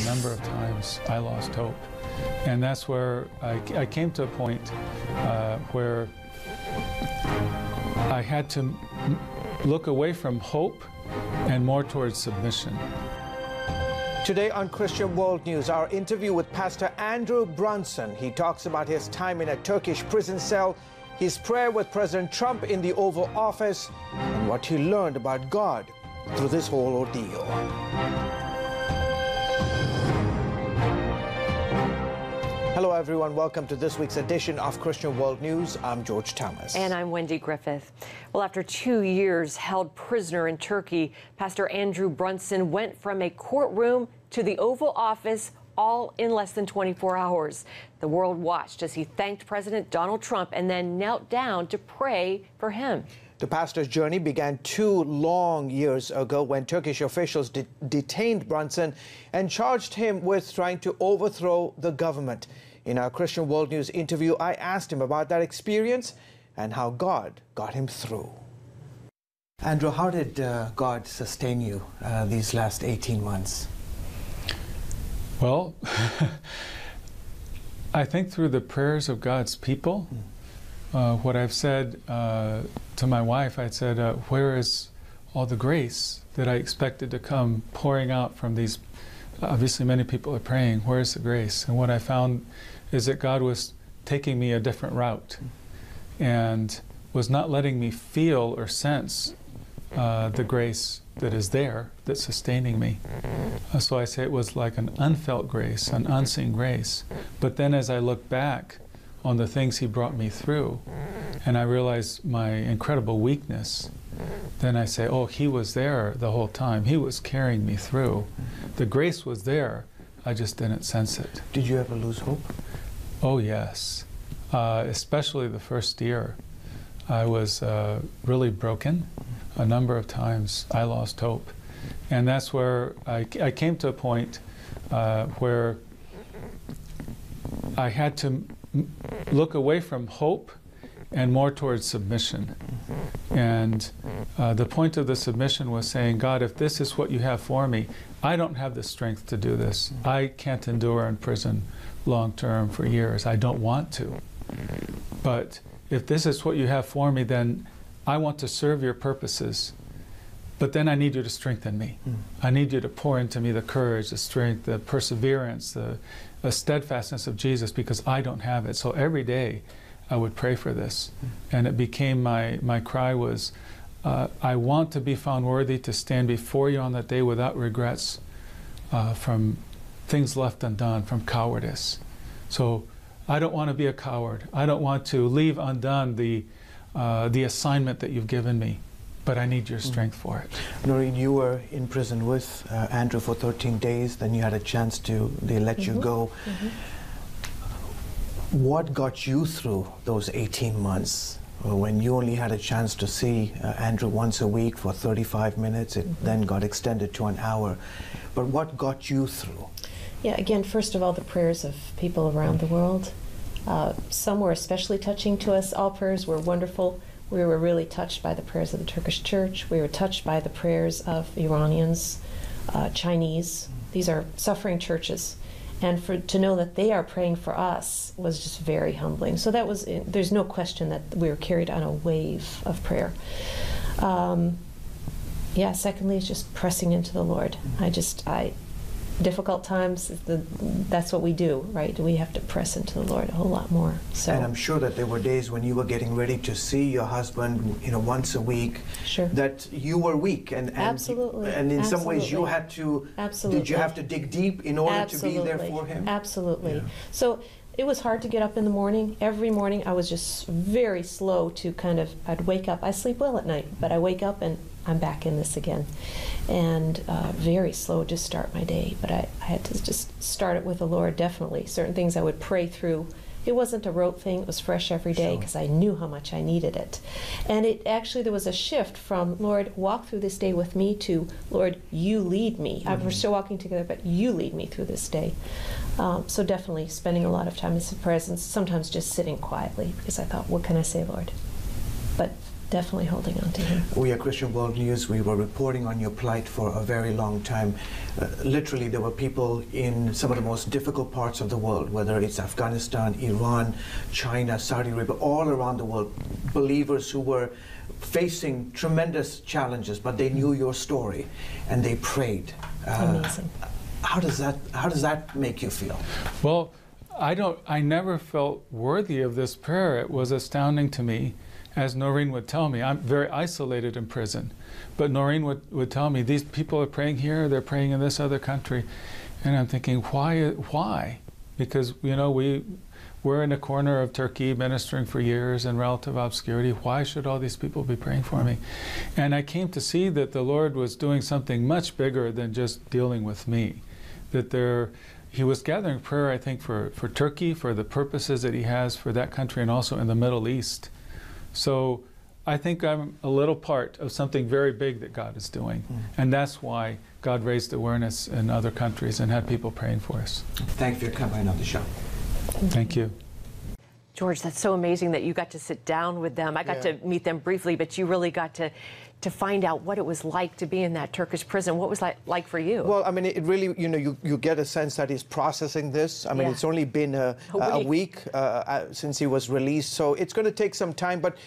number of times I lost hope. And that's where I came to a point where I had to look away from hope and more towards submission. Today on Christian World News, our interview with Pastor Andrew Brunson. He talks about his time in a Turkish prison cell, his prayer with President Trump in the Oval Office, and what he learned about God through this whole ordeal. Hello everyone, welcome to this week's edition of Christian World News. I'm George Thomas. And I'm Wendy Griffith. Well, after 2 years held prisoner in Turkey, Pastor Andrew Brunson went from a courtroom to the Oval Office all in less than 24 hours. The world watched as he thanked President Donald Trump and then knelt down to pray for him. The pastor's journey began 2 long years ago when Turkish officials detained Brunson and charged him with trying to overthrow the government. In our Christian World News interview, I asked him about that experience and how God got him through. Andrew, how did God sustain you these last 18 months? Well, I think through the prayers of God's people. What I've said to my wife, I said, where is all the grace that I expected to come pouring out from these? Obviously, many people are praying, where is the grace? And what I found is that God was taking me a different route and was not letting me feel or sense the grace that is there, that's sustaining me. So I say it was like an unfelt grace, an unseen grace. But then as I look back on the things he brought me through, and I realized my incredible weakness, then I say, oh, he was there the whole time. He was carrying me through. The grace was there, I just didn't sense it. Did you ever lose hope? Oh, yes. Especially the first year. I was really broken. A number of times I lost hope. And that's where I came to a point where I had to look away from hope and more towards submission. And the point of the submission was saying, God, if this is what you have for me, I don't have the strength to do this. I can't endure in prison long term for years. I don't want to. But if this is what you have for me, then I want to serve your purposes. But then I need you to strengthen me. I need you to pour into me the courage, the strength, the perseverance, the steadfastness of Jesus, because I don't have it. So every day I would pray for this. And it became my cry was, I want to be found worthy to stand before you on that day without regrets from things left undone, from cowardice. So I don't want to be a coward. I don't want to leave undone the assignment that you've given me. But I need your strength for it. Noreen, you were in prison with Andrew for 13 days, then you had a chance they let you go. What got you through those 18 months when you only had a chance to see Andrew once a week for 35 minutes? It then got extended to an hour. But what got you through? Yeah, again, first of all, the prayers of people around the world. Some were especially touching to us. All prayers were wonderful. We were really touched by the prayers of the Turkish church. We were touched by the prayers of Iranians, Chinese. These are suffering churches. And to know that they are praying for us was just very humbling. So that was, there's no question that we were carried on a wave of prayer. Yeah, secondly, it's just pressing into the Lord. Difficult times, that's what we do, right? We have to press into the Lord a whole lot more. So. And I'm sure that there were days when you were getting ready to see your husband, once a week. Sure. That you were weak, and absolutely. And in some ways you had to. Absolutely. Did you have to dig deep in order to be there for him? Absolutely. Yeah. So it was hard to get up in the morning. Every morning I was just very slow to I'd wake up. I sleep well at night, but I wake up and I'm back in this again. And very slow to start my day, but I had to just start it with the Lord, definitely. Certain things I would pray through. It wasn't a rote thing, it was fresh every day because I knew how much I needed it. And there was a shift from, Lord, walk through this day with me, to, Lord, you lead me. We're still walking together, but you lead me through this day. So definitely spending a lot of time in His presence, sometimes just sitting quietly, because I thought, what can I say, Lord? But definitely holding on to him. We at Christian World News, we were reporting on your plight for a very long time. Literally, there were people in some of the most difficult parts of the world, whether it's Afghanistan, Iran, China, Saudi Arabia, all around the world, believers who were facing tremendous challenges, but they knew your story and they prayed. Amazing. How does that make you feel? Well, I never felt worthy of this prayer. It was astounding to me. As Noreen would tell me, I'm very isolated in prison, but Noreen would tell me, these people are praying here, they're praying in this other country. And I'm thinking, why? Because, you know, we're in a corner of Turkey ministering for years in relative obscurity. Why should all these people be praying for me? And I came to see that the Lord was doing something much bigger than just dealing with me. That He was gathering prayer, I think, for Turkey, for the purposes that He has for that country, and also in the Middle East. So I think I'm a little part of something very big that God is doing. And that's why God raised awareness in other countries and had people praying for us. Thank you for coming on the show. Thank you. George, that's so amazing that you got to sit down with them. I got to meet them briefly, but you really got to find out what it was like to be in that Turkish prison. What was that like for you? Well, I mean, it really, you know, you get a sense that he's processing this. I mean, it's only been a week since he was released, so it's going to take some time, but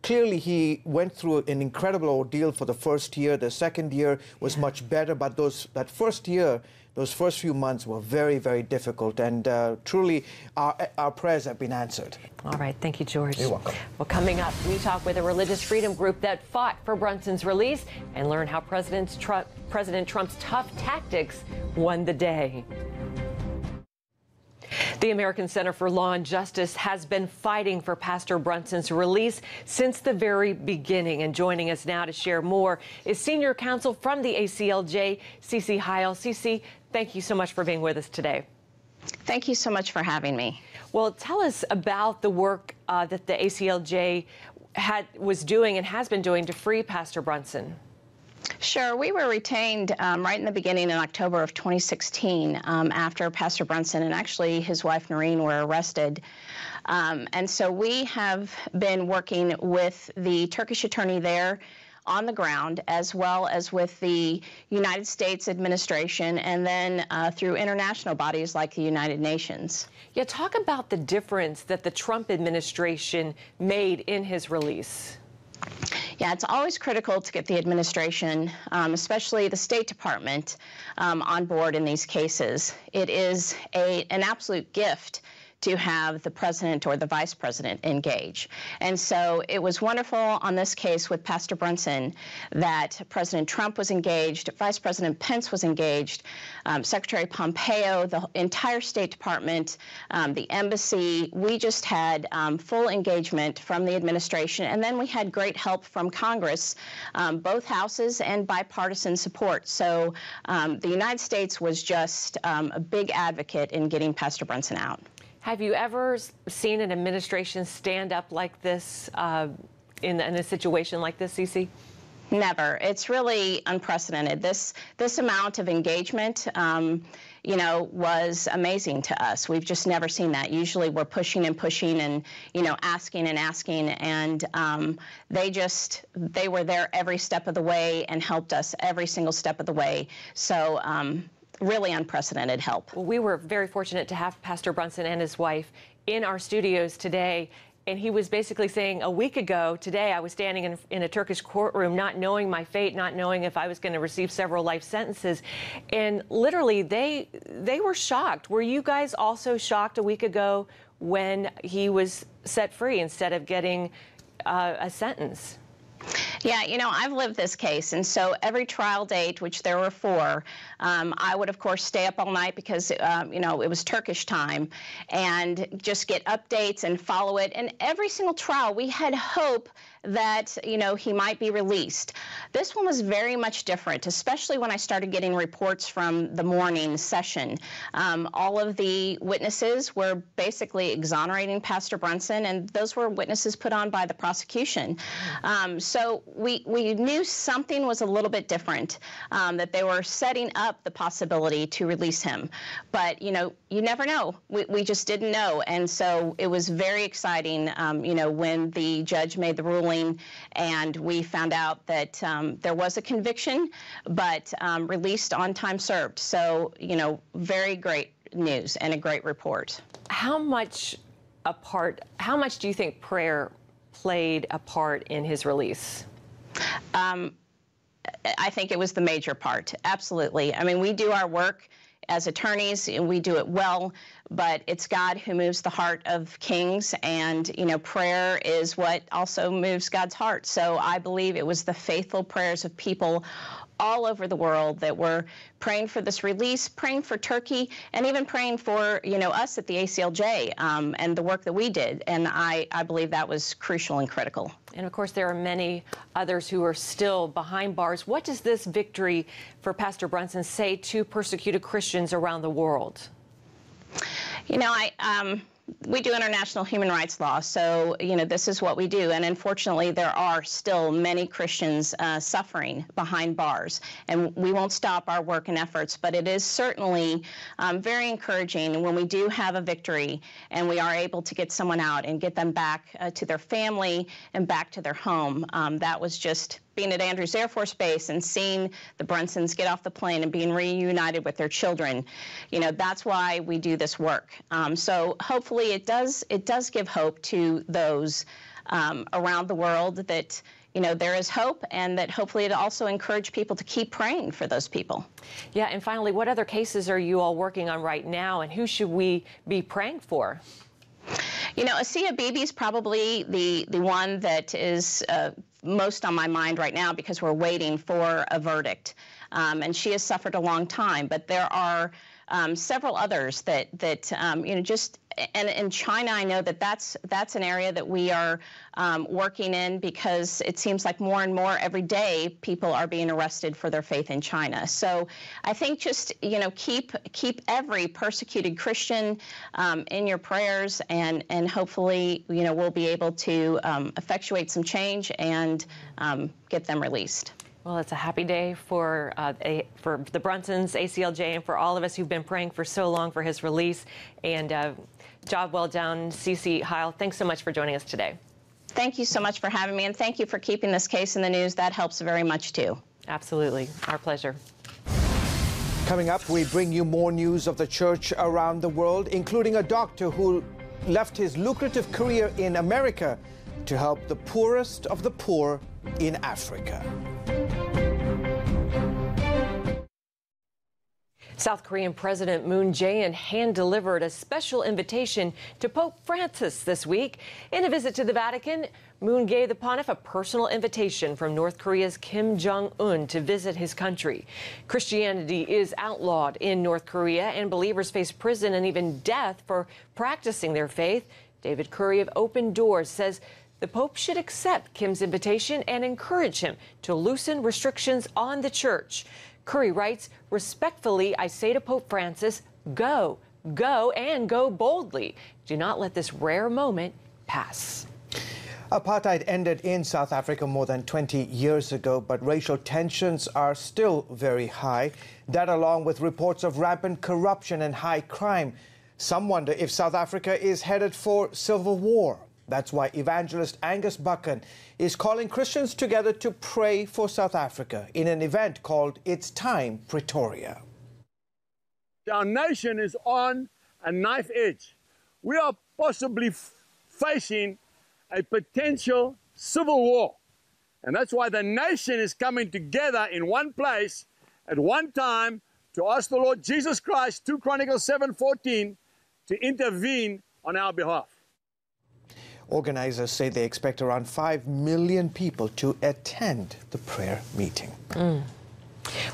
clearly he went through an incredible ordeal for the first year. The second year was much better, but that first year, those first few months were very, very difficult, and truly our prayers have been answered. All right, thank you, George. You're welcome. Well, coming up, we talk with a religious freedom group that fought for Brunson's release and learn how President Trump's tough tactics won the day. The American Center for Law and Justice has been fighting for Pastor Brunson's release since the very beginning. And joining us now to share more is senior counsel from the ACLJ, Cece Heil. Cece, thank you so much for being with us today. Thank you so much for having me. Well, tell us about the work that the ACLJ was doing and has been doing to free Pastor Brunson. Sure. We were retained right in the beginning in October of 2016 after Pastor Brunson and actually his wife Noreen were arrested. And so we have been working with the Turkish attorney there on the ground, as well as with the United States administration, and then through international bodies like the United Nations. Yeah, talk about the difference that the Trump administration made in his release. Yeah, it's always critical to get the administration, especially the State Department, on board in these cases. It is an absolute gift to have the president or the vice president engage. And so it was wonderful on this case with Pastor Brunson that President Trump was engaged, Vice President Pence was engaged, Secretary Pompeo, the entire State Department, the embassy. We just had full engagement from the administration, and then we had great help from Congress, both houses, and bipartisan support. So the United States was just a big advocate in getting Pastor Brunson out. Have you ever seen an administration stand up like this in a situation like this, Cece? Never. It's really unprecedented. This amount of engagement, you know, was amazing to us. We've just never seen that. Usually we're pushing and pushing and, you know, asking and asking, and they were there every step of the way and helped us every single step of the way. So really unprecedented help. Well, we were very fortunate to have Pastor Brunson and his wife in our studios today. And he was basically saying, a week ago today, I was standing in a Turkish courtroom, not knowing my fate, not knowing if I was going to receive several life sentences. And literally, they were shocked. Were you guys also shocked a week ago when he was set free instead of getting a sentence? Yeah, you know, I've lived this case, and so every trial date, which there were 4, I would, of course, stay up all night because, you know, it was Turkish time, and just get updates and follow it. And every single trial, we had hope that, you know, he might be released. This one was very much different, especially when I started getting reports from the morning session. All of the witnesses were basically exonerating Pastor Brunson, and those were witnesses put on by the prosecution. So we knew something was a little bit different, that they were setting up the possibility to release him. But, you know, you never know. We just didn't know. And so it was very exciting, you know, when the judge made the ruling healing, and we found out that there was a conviction, but released on time served. So, you know, very great news and a great report. How much do you think prayer played a part in his release? I think it was the major part, absolutely. I mean, we do our work as attorneys, and we do it well, but it's God who moves the heart of kings, and, you know, prayer is what also moves God's heart. So I believe it was the faithful prayers of people all over the world that were praying for this release, praying for Turkey, and even praying for, you know, us at the ACLJ and the work that we did. And I believe that was crucial and critical. And of course, there are many others who are still behind bars. What does this victory for Pastor Brunson say to persecuted Christians around the world? You know, we do international human rights law, so, you know, this is what we do. And unfortunately, there are still many Christians suffering behind bars. And we won't stop our work and efforts, but it is certainly very encouraging when we do have a victory and we are able to get someone out and get them back to their family and back to their home. That was just being at Andrews Air Force Base and seeing the Brunsons get off the plane and being reunited with their children. You know, that's why we do this work. So hopefully it does give hope to those around the world that, you know, there is hope, and that hopefully it also encourage people to keep praying for those people. Yeah, and finally, what other cases are you all working on right now, and who should we be praying for? You know, Asiya Bibi is probably the one that is most on my mind right now, because we're waiting for a verdict. And she has suffered a long time, but there are several others that you know, just, and in China, I know that that's an area that we are working in, because it seems like more and more every day people are being arrested for their faith in China. So I think just, you know, keep every persecuted Christian in your prayers, and hopefully, you know, we'll be able to effectuate some change and get them released. Well, it's a happy day for the Brunsons, ACLJ, and for all of us who've been praying for so long for his release. And job well done, CeCe Heil. Thanks so much for joining us today. Thank you so much for having me, and thank you for keeping this case in the news. That helps very much, too. Absolutely. Our pleasure. Coming up, we bring you more news of the church around the world, including a doctor who left his lucrative career in America to help the poorest of the poor in Africa. South Korean President Moon Jae-in hand-delivered a special invitation to Pope Francis this week. In a visit to the Vatican, Moon gave the pontiff a personal invitation from North Korea's Kim Jong-un to visit his country. Christianity is outlawed in North Korea, and believers face prison and even death for practicing their faith. David Curry of Open Doors says the Pope should accept Kim's invitation and encourage him to loosen restrictions on the church. Curry writes, "Respectfully, I say to Pope Francis, go, and go boldly. Do not let this rare moment pass." Apartheid ended in South Africa more than 20 years ago, but racial tensions are still very high. That, along with reports of rampant corruption and high crime, some wonder if South Africa is headed for civil war. That's why evangelist Angus Buchan is calling Christians together to pray for South Africa in an event called It's Time, Pretoria. Our nation is on a knife edge. We are possibly facing a potential civil war. And that's why the nation is coming together in one place at one time to ask the Lord Jesus Christ, 2 Chronicles 7:14, to intervene on our behalf. Organizers say they expect around 5 million people to attend the prayer meeting.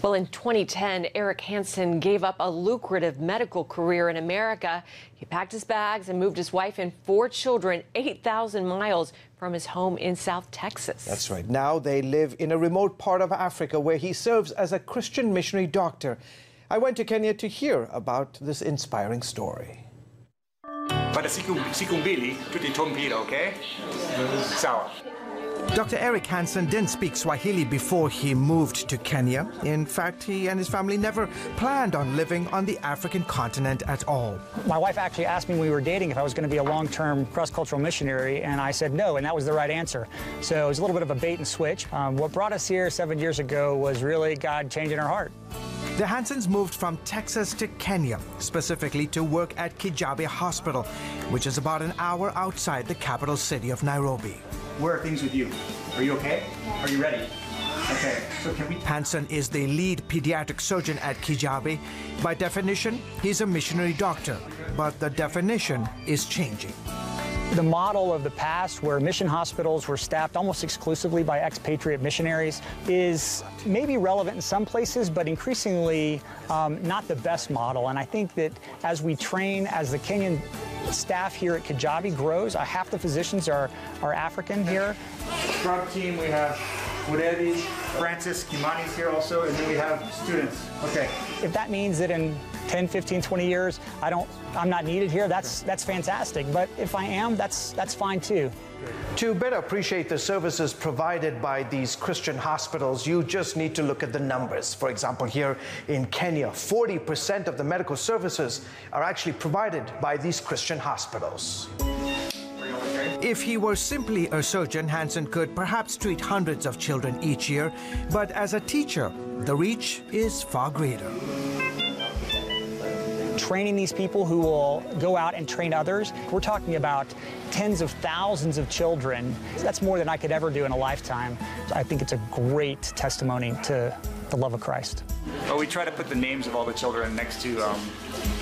Well, in 2010, Eric Hansen gave up a lucrative medical career in America. He packed his bags and moved his wife and 4 children 8,000 miles from his home in South Texas. That's right. Now they live in a remote part of Africa where he serves as a Christian missionary doctor. I went to Kenya to hear about this inspiring story. Pada siku mbili tutampira, okay? Sawa. Dr. Eric Hansen didn't speak Swahili before he moved to Kenya. In fact, he and his family never planned on living on the African continent at all. My wife actually asked me when we were dating if I was going to be a long-term cross-cultural missionary, and I said no, and that was the right answer. So it was a little bit of a bait and switch. What brought us here 7 years ago was really God changing our heart. The Hansens moved from Texas to Kenya, specifically to work at Kijabe Hospital, which is about an hour outside the capital city of Nairobi. Where are things with you? Are you okay? Are you ready? Okay, so can we... Hansen is the lead pediatric surgeon at Kijabe. By definition, he's a missionary doctor, but the definition is changing. The model of the past, where mission hospitals were staffed almost exclusively by expatriate missionaries, is maybe relevant in some places, but increasingly not the best model. And I think that as we train, as the Kenyan staff here at Kijabe grows, half the physicians are African here. Scrub team, we have Murevi, Francis, Kimani's here also, and then we have students. Okay. If that means that in 10, 15, 20 years, I'm not needed here, that's fantastic. But if I am, that's fine too. To better appreciate the services provided by these Christian hospitals, you just need to look at the numbers. For example, here in Kenya, 40% of the medical services are actually provided by these Christian hospitals. If he were simply a surgeon, Hansen could perhaps treat hundreds of children each year, but as a teacher, the reach is far greater. Training these people who will go out and train others, we're talking about tens of thousands of children. That's more than I could ever do in a lifetime. I think it's a great testimony to the love of Christ. Well, we try to put the names of all the children next to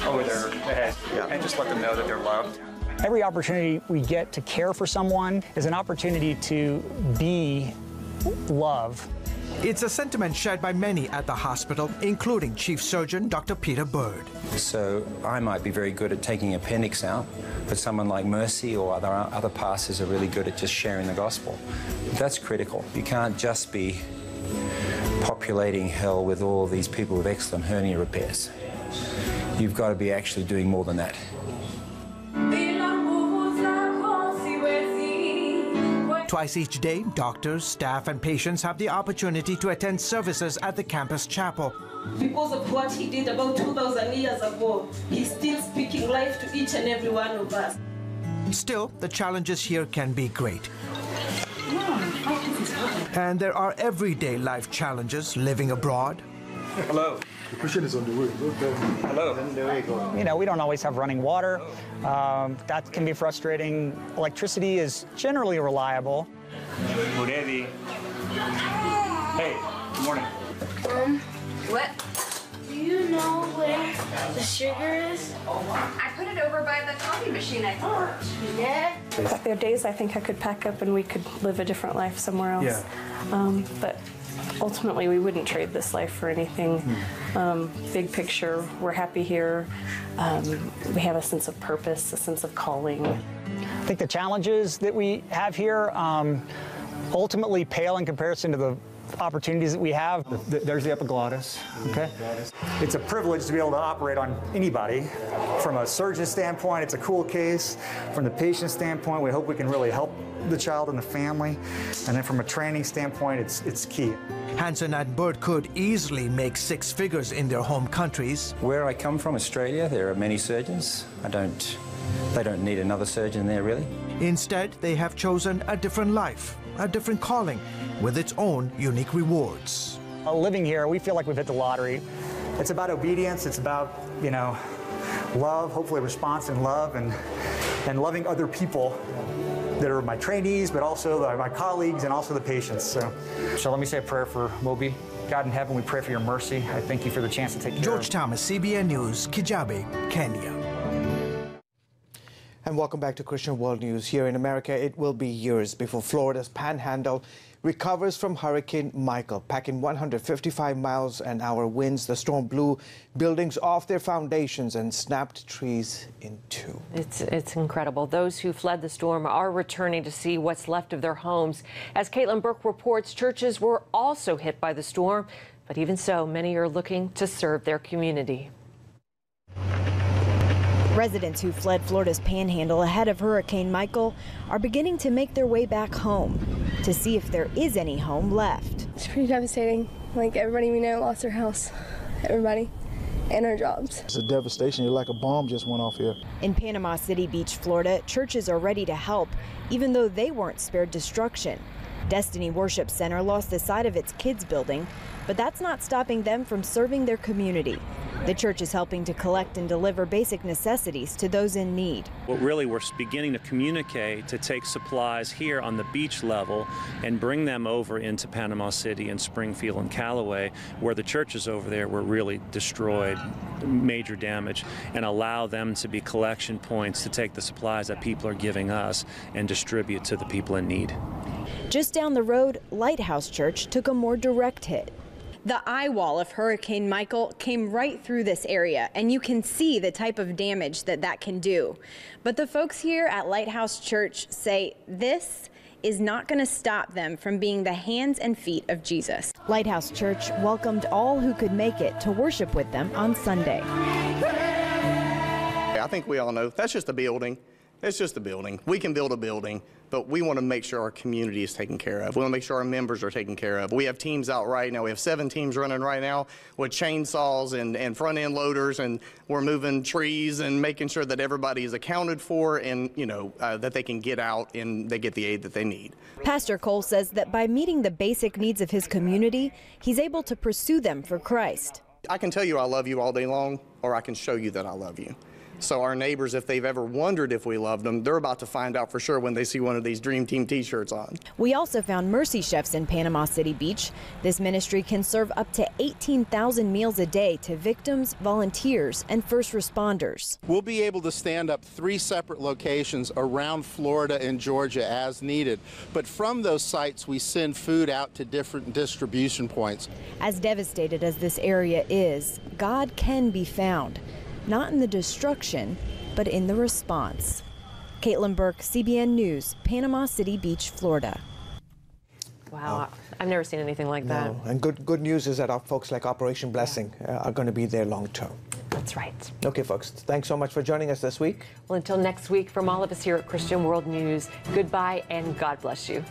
over their head, and just let them know that they're loved. Every opportunity we get to care for someone is an opportunity to be love. It's a sentiment shared by many at the hospital, including Chief Surgeon Dr. Peter Bird. So I might be very good at taking appendix out, but someone like Mercy or other pastors are really good at just sharing the gospel. That's critical. You can't just be populating hell with all these people with excellent hernia repairs. You've got to be actually doing more than that. Twice each day, doctors, staff, and patients have the opportunity to attend services at the campus chapel. Because of what he did about 2,000 years ago, he's still speaking life to each and every one of us. Still, the challenges here can be great. And there are everyday life challenges living abroad. Hello. The Christian is on the way. Hello. You know, we don't always have running water. That can be frustrating. Electricity is generally reliable. Murevi. Hey, good morning. What? Do you know where the sugar is? I put it over by the coffee machine, I thought. Yeah. There are days I think I could pack up and we could live a different life somewhere else. Yeah. But ultimately, we wouldn't trade this life for anything. Big picture, we're happy here. We have a sense of purpose, a sense of calling. I think the challenges that we have here ultimately pale in comparison to the opportunities that we have. There's the epiglottis, okay? It's a privilege to be able to operate on anybody. From a surgeon standpoint, it's a cool case. From the patient standpoint, we hope we can really help the child and the family. And then from a training standpoint, it's key. Hansen and Bird could easily make 6 figures in their home countries. Where I come from, Australia, there are many surgeons. They don't need another surgeon there, really. Instead, they have chosen a different life, a different calling, with its own unique rewards. Living here, we feel like we've hit the lottery. It's about obedience. It's about, you know, love, hopefully response and love, and loving other people that are my trainees, but also my colleagues and also the patients. So let me say a prayer for Moby. God in heaven, we pray for your mercy. I thank you for the chance to take care George of Thomas, CBN News, Kijabe, Kenya. And welcome back to Christian World News. Here in America, it will be years before Florida's Panhandle recovers from Hurricane Michael. Packing 155 miles an hour winds, the storm blew buildings off their foundations and snapped trees in two. It's incredible. Those who fled the storm are returning to see what's left of their homes. As Caitlin Burke reports, churches were also hit by the storm, but even so, many are looking to serve their community. Residents who fled Florida's Panhandle ahead of Hurricane Michael are beginning to make their way back home. to see if there is any home left. It's pretty devastating. Like, everybody we know lost their house. Everybody. And our jobs. It's a devastation. It's like a bomb just went off here. In Panama City Beach, Florida, churches are ready to help, even though they weren't spared destruction. Destiny Worship Center lost the side of its kids building, but that's not stopping them from serving their community. The church is helping to collect and deliver basic necessities to those in need. Well, really, we're beginning to communicate to take supplies here on the beach level and bring them over into Panama City and Springfield and Callaway, where the churches over there were really destroyed, major damage, and allow them to be collection points to take the supplies that people are giving us and distribute to the people in need. Just down the road, Lighthouse Church took a more direct hit. The eye wall of Hurricane Michael came right through this area, and you can see the type of damage that can do. But the folks here at Lighthouse Church say this is not going to stop them from being the hands and feet of Jesus. Lighthouse Church welcomed all who could make it to worship with them on Sunday. I think we all know that's just a building. It's just a building. We can build a building, but we want to make sure our community is taken care of. We want to make sure our members are taken care of. We have teams out right now. We have 7 teams running right now with chainsaws and front-end loaders, and we're moving trees and making sure that everybody is accounted for and, that they can get out and they get the aid that they need. Pastor Cole says that by meeting the basic needs of his community, he's able to pursue them for Christ. I can tell you I love you all day long, or I can show you that I love you. So our neighbors, if they've ever wondered if we loved them, they're about to find out for sure when they see one of these Dream Team t-shirts on. We also found Mercy Chefs in Panama City Beach. This ministry can serve up to 18,000 meals a day to victims, volunteers, and first responders. We'll be able to stand up 3 separate locations around Florida and Georgia as needed. But from those sites, we send food out to different distribution points. As devastated as this area is, God can be found. Not in the destruction, but in the response. Caitlin Burke, CBN News, Panama City Beach, Florida. Wow, I've never seen anything like that. And good news is that our folks like Operation Blessing are going to be there long term. That's right. Okay, folks, thanks so much for joining us this week. Well, until next week, from all of us here at Christian World News, goodbye and God bless you.